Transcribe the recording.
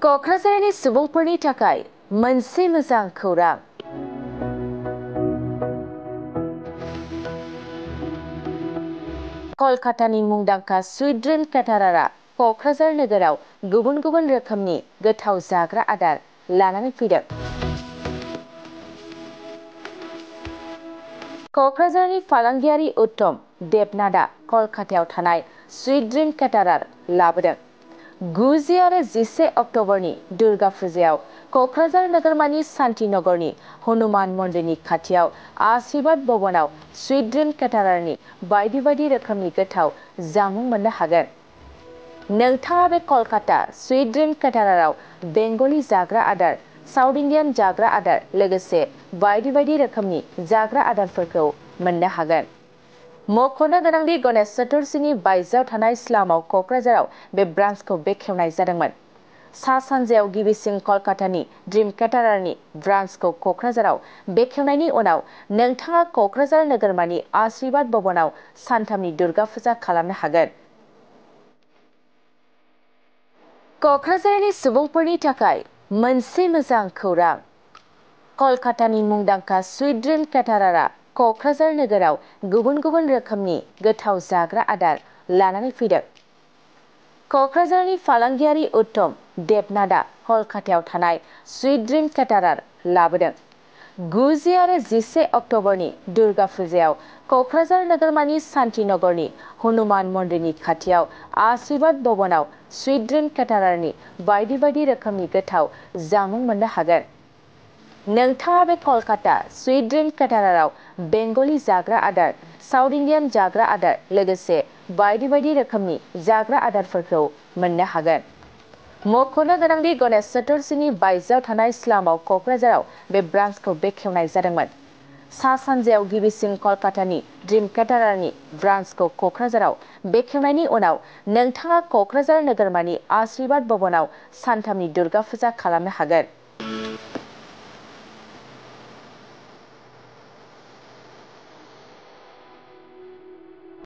क'क्राझारनि सुबुंफोरनि थाखाय मोनसे मोजां खौरां। कलकातानि मुंदांखा स्वीट ड्रीम केटारारआ क'क्राझार नोगोराव गुबुन गुबुन रोखोमनि गोथाव जाग्रा आदार लानानै फैदों। क'क्राझारनि फालांगियारि उत्तम देबनाथआ कलकातायाव थानाय स्वीट ड्रीम केटारार लाबोदों। 9 आरो 11 अक्ट'बरनि दुर्गा फुजायाव क'क्राझार नोगोरमानि शान्तिनगरनि हनुमान मन्दिरनि खाथियाव आशीर्वाद भवनाव स्वीट ड्रीम केटारारनि बायदि बायदि रोखोमनि गोथाव जामुं मोननो हागोन। नोंथाङा बे कलकाता स्वीट ड्रीम केटाराराव बेंगली जाग्रा आदार, साउथ इन्डियान जाग्रा आदार लोगोसे बायदि बायदि रोखोमनि जाग्रा आदारफोरखौ मोननो हागोन। मख'नो गोनांदि गणेश चतुर्थीनि बायजोआव थानाय स्लामाव क'क्राझाराव बे ब्रान्चखौ बेखेवनाय जादोंमोन। सा सानजायाव गिबिसिन कलकातानि ड्रीम केटारारनि ब्रान्चखौ क'क्राझाराव बेखेवनायनि उनाव नोंथाङा क'क्राझार नोगोरमानि आशीर्वाद भवनाव सानथामनि दुर्गा फुजा खालामनो हागोन। क'क्राझारनि सुबुंफोरनि थाखाय मोनसे मोजां खौरां। कलकातानि मुंदांखा स्वीट ड्रीम केटारारआ क'क्राझार नोगोराव गुबुन गुबुन रोखोमनि गोथाव जाग्रा आदार लानानै फैदों। क'क्राझारनि फालांगियारि उत्तम देबनाथआ कलकातायाव थानाय स्वीट ड्रीम केटारार लाबोदों। 9 आरो 11 अक्ट'बरनि दुर्गा फुजायाव क'क्राझार नोगोरमानि शान्तिनगरनि हनुमान मन्दिरनि खाथियाव आशीर्वाद भवनाव स्वीट ड्रीम केटारारनि बायदि बायदि रोखोमनि गोथाव जामुं मोननो हागोन। नोंथाङा बे कलकाता स्वीट ड्रीम केटाराराव बेंगली जाग्रा आदार, साउथ इन्डियान जाग्रा आदार लोगोसे बायदि बायदि रोखोमनि जाग्रा आदारफोरखौ मोननो हागोन। मख'नो गोनांदि गणेश चतुर्थीनि बायजोआव थानाय स्लामाव क'क्राझाराव बे ब्रान्चखौ बेखेवनाय जादोंमोन। सा सानजायाव गिबिसिन कलकातानि ड्रीम केटारारनि ब्रान्चखौ क'क्राझाराव बेखेवनायनि उनाव नोंथाङा क'क्राझार नोगोरमानि आशीर्वाद भवनाव सानथामनि दुर्गा फुजा खालामनो हागोन।